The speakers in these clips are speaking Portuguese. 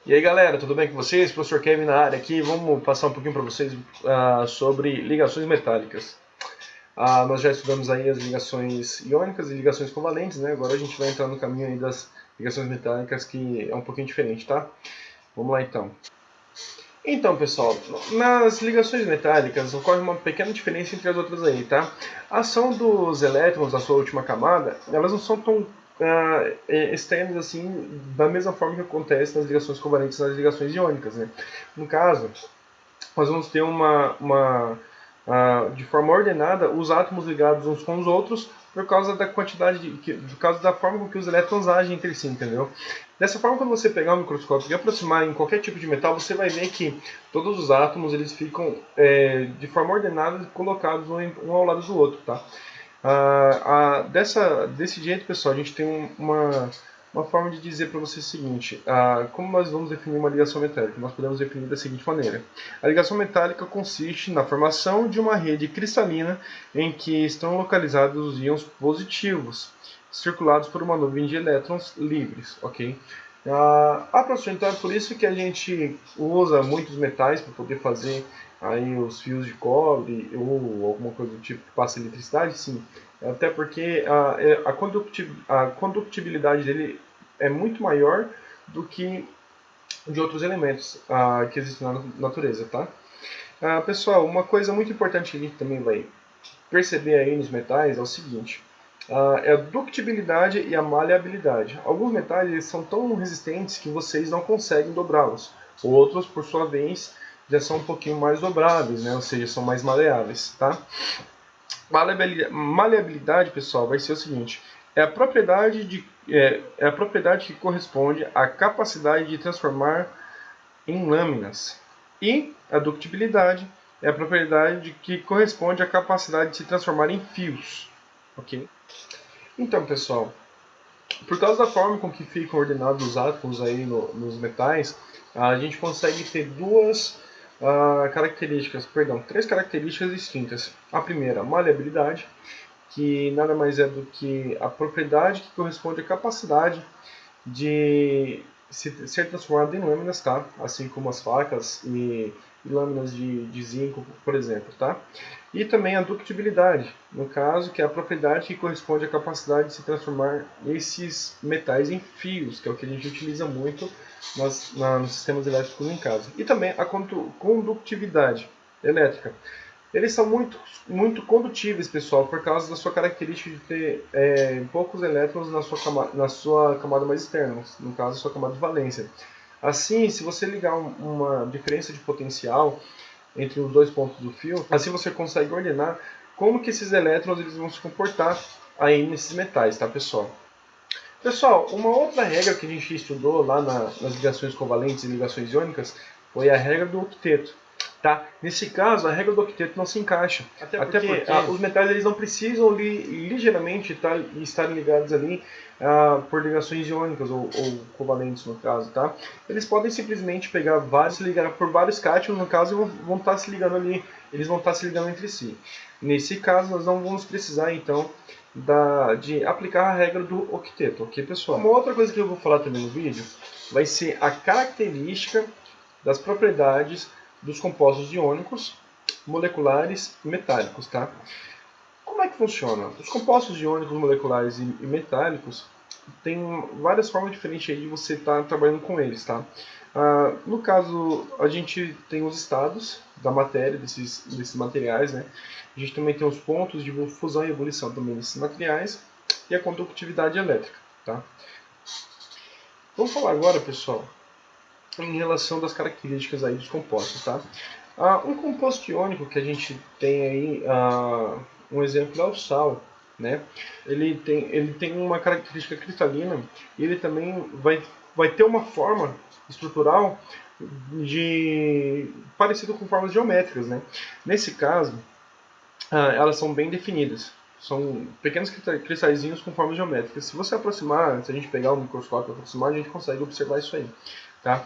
E aí galera, tudo bem com vocês? Professor Kevin na área aqui. Vamos passar um pouquinho para vocês sobre ligações metálicas. Nós já estudamos aí as ligações iônicas e ligações covalentes, né? Agora a gente vai entrar no caminho aí das ligações metálicas, que é um pouquinho diferente, tá? Vamos lá então. Então pessoal, nas ligações metálicas ocorre uma pequena diferença entre as outras aí, tá? A ação dos elétrons da sua última camada, elas não são tão externas assim, da mesma forma que acontece nas ligações covalentes e nas ligações iônicas, né? No caso, nós vamos ter de forma ordenada os átomos ligados uns com os outros por causa da por causa da forma com que os elétrons agem entre si, entendeu? Dessa forma, quando você pegar o microscópio e aproximar em qualquer tipo de metal, você vai ver que todos os átomos eles ficam de forma ordenada colocados um ao lado do outro, tá? Desse jeito, pessoal, a gente tem uma forma de dizer para você o seguinte: como nós vamos definir uma ligação metálica? Nós podemos definir da seguinte maneira: a ligação metálica consiste na formação de uma rede cristalina em que estão localizados os íons positivos, circulados por uma nuvem de elétrons livres, ok? Então é por isso que a gente usa muitos metais para poder fazer aí os fios de cobre ou alguma coisa do tipo que passa eletricidade, sim. Até porque a condutibilidade dele é muito maior do que de outros elementos que existem na natureza, tá? Pessoal, uma coisa muito importante que a gente também vai perceber aí nos metais é o seguinte: é a ductibilidade e a maleabilidade. Alguns metais eles são tão resistentes que vocês não conseguem dobrá-los. Outros, por sua vez, já são um pouquinho mais dobráveis, né? Ou seja, são mais maleáveis, tá? Maleabilidade, pessoal, vai ser o seguinte: é a propriedade que corresponde à capacidade de transformar em lâminas. E a ductibilidade é a propriedade que corresponde à capacidade de se transformar em fios. Ok? Então, pessoal, por causa da forma com que ficam ordenados os átomos aí nos metais, a gente consegue ter três características distintas. A primeira, maleabilidade, que nada mais é do que a propriedade que corresponde à capacidade de ser transformado em lâminas, tá? Assim como as facas e lâminas de zinco, por exemplo, tá? E também a ductibilidade, no caso, que é a propriedade que corresponde à capacidade de se transformar esses metais em fios, que é o que a gente utiliza muito nos sistemas elétricos em casa. E também a condutividade elétrica. Eles são muito condutíveis, pessoal, por causa da sua característica de ter poucos elétrons na sua camada mais externa, no caso, a sua camada de valência. Assim, se você ligar uma diferença de potencial entre os dois pontos do fio, assim você consegue ordenar como que esses elétrons eles vão se comportar aí nesses metais, tá, pessoal? Pessoal, uma outra regra que a gente estudou lá nas ligações covalentes e ligações iônicas foi a regra do octeto. Tá? Nesse caso, a regra do octeto não se encaixa. Até porque os metais eles não precisam ligeiramente estarem ligados ali por ligações iônicas ou covalentes, no caso. Tá? Eles podem simplesmente pegar vários, se ligar por vários cátions, no caso, e vão estar se ligando ali. Eles vão estar se ligando entre si. Nesse caso, nós não vamos precisar, então, de aplicar a regra do octeto, ok, pessoal? Uma outra coisa que eu vou falar também no vídeo vai ser a característica das propriedades dos compostos iônicos, moleculares e metálicos, tá? Como é que funciona? Os compostos iônicos, moleculares e metálicos têm várias formas diferentes aí de você estar trabalhando com eles, tá? No caso, a gente tem os estados da matéria, desses materiais, né? A gente também tem os pontos de fusão e ebulição também desses materiais e a condutividade elétrica, tá? Vamos falar agora, pessoal, em relação das características aí dos compostos, tá? Um composto iônico que a gente tem aí, um exemplo é o sal, né? Ele tem uma característica cristalina e ele também vai ter uma forma estrutural parecido com formas geométricas, né? Nesse caso, elas são bem definidas. São pequenos cristalzinhos com formas geométricas. Se você aproximar, se a gente pegar o microscópio e aproximar, a gente consegue observar isso aí, tá?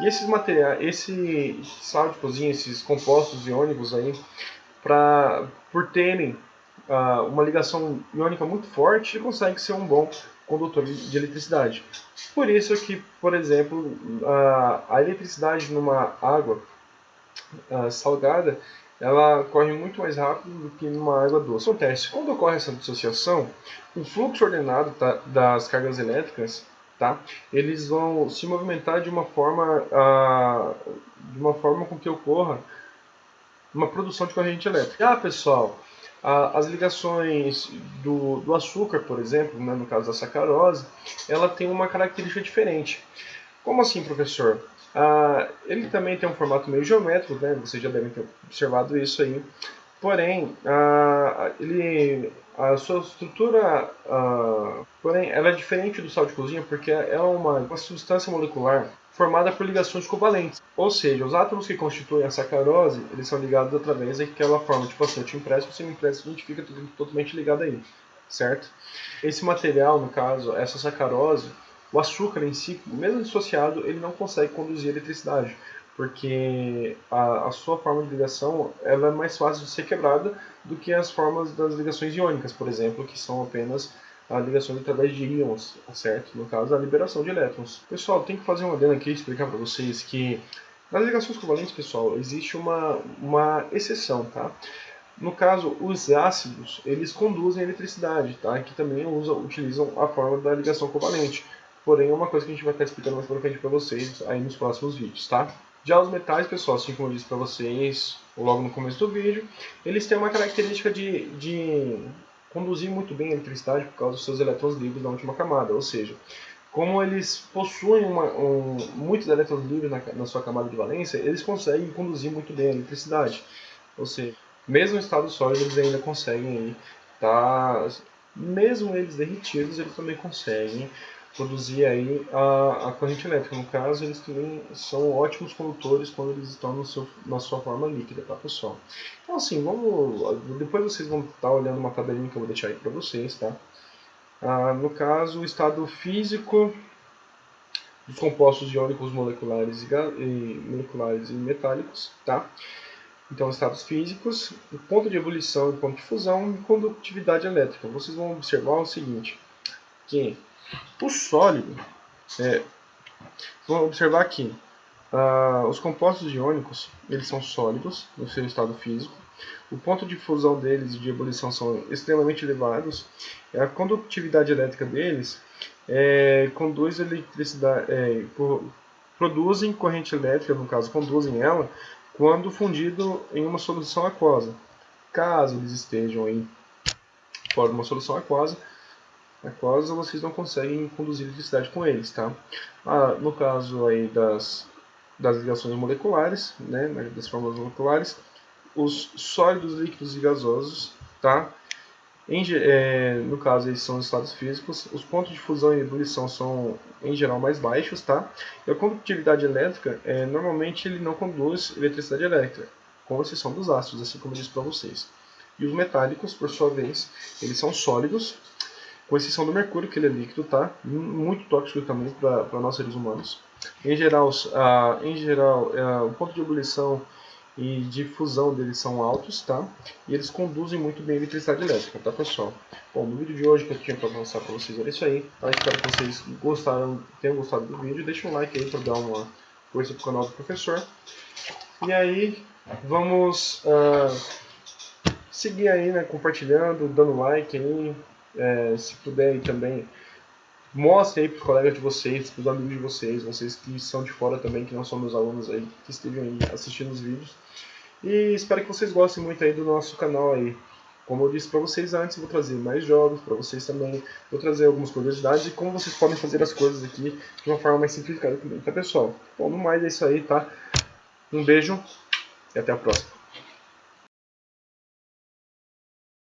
E esses materiais, esse sal de cozinha, esses compostos iônicos aí, por terem uma ligação iônica muito forte, ele consegue ser um bom condutor de eletricidade. Por isso que, por exemplo, a eletricidade numa água salgada, ela corre muito mais rápido do que numa água doce. Acontece, quando ocorre essa dissociação, o fluxo ordenado das cargas elétricas, eles vão se movimentar de uma forma com que ocorra uma produção de corrente elétrica. Pessoal, as ligações do açúcar, por exemplo, né, no caso da sacarose, ela tem uma característica diferente. Como assim, professor? Ele também tem um formato meio geométrico, né? Vocês já devem ter observado isso aí. Porém, a sua estrutura, porém, ela é diferente do sal de cozinha porque é uma substância molecular formada por ligações covalentes. Ou seja, os átomos que constituem a sacarose, eles são ligados através daquela forma, tipo assim, eu te empresto, você me empresta, a gente fica totalmente ligado aí, certo? Esse material, no caso, essa sacarose, o açúcar em si, mesmo dissociado, ele não consegue conduzir eletricidade, porque a sua forma de ligação ela é mais fácil de ser quebrada do que as formas das ligações iônicas, por exemplo, que são apenas ligações através de íons, certo? No caso, a liberação de elétrons. Pessoal, tem que fazer uma adendo aqui e explicar para vocês que nas ligações covalentes, pessoal, existe uma exceção, tá? No caso, os ácidos, eles conduzem eletricidade, tá? Que também utilizam a forma da ligação covalente. Porém, é uma coisa que a gente vai estar explicando mais para frente para vocês aí nos próximos vídeos, tá? Já os metais, pessoal, assim como eu disse para vocês logo no começo do vídeo, eles têm uma característica de conduzir muito bem a eletricidade por causa dos seus elétrons livres na última camada, ou seja, como eles possuem muitos elétrons livres na sua camada de valência, eles conseguem conduzir muito bem a eletricidade. Ou seja, mesmo em estado sólido, eles ainda conseguem mesmo eles derretidos, eles também conseguem produzir aí a corrente elétrica. No caso, eles também são ótimos condutores quando eles estão na sua forma líquida, tá, pessoal? Então, assim, depois vocês vão estar olhando uma tabelinha que eu vou deixar aí para vocês, tá? No caso, o estado físico dos compostos iônicos moleculares e metálicos, tá? Então, estados físicos, o ponto de ebulição e o ponto de fusão e condutividade elétrica. Vocês vão observar o seguinte, que o sólido, vão observar aqui, os compostos iônicos, eles são sólidos no seu estado físico, o ponto de fusão deles e de ebulição são extremamente elevados, a condutividade elétrica deles conduz eletricidade, produzem corrente elétrica, no caso, conduzem ela, quando fundido em uma solução aquosa. Caso eles estejam fora de uma solução aquosa, vocês não conseguem conduzir eletricidade com eles, tá? No caso aí das ligações moleculares, né, das formas moleculares, os sólidos, líquidos e gasosos, tá? No caso, eles são estados físicos. Os pontos de fusão e ebulição são, em geral, mais baixos, tá? E a condutividade elétrica, normalmente, ele não conduz eletricidade elétrica, com exceção dos ácidos, assim como eu disse para vocês. E os metálicos, por sua vez, eles são sólidos, com exceção do mercúrio, que ele é líquido, tá? Muito tóxico também para nós seres humanos. Em geral, o ponto de ebulição e de fusão deles são altos, tá? E eles conduzem muito bem a eletricidade elétrica, tá, pessoal? Bom, no vídeo de hoje que eu tinha para mostrar para vocês era isso aí, tá? Espero que vocês tenham gostado do vídeo. Deixa um like aí para dar uma força pro canal do professor. E aí, vamos seguir aí, né, compartilhando, dando like aí, se puder aí também. Mostre aí para os colegas de vocês, para os amigos de vocês que são de fora também, que não são meus alunos aí, que estejam aí assistindo os vídeos. E espero que vocês gostem muito aí do nosso canal aí. Como eu disse para vocês antes, vou trazer mais jogos para vocês também. Vou trazer algumas curiosidades e como vocês podem fazer as coisas aqui de uma forma mais simplificada também, tá, pessoal? Bom, no mais é isso aí, tá? Um beijo e até a próxima.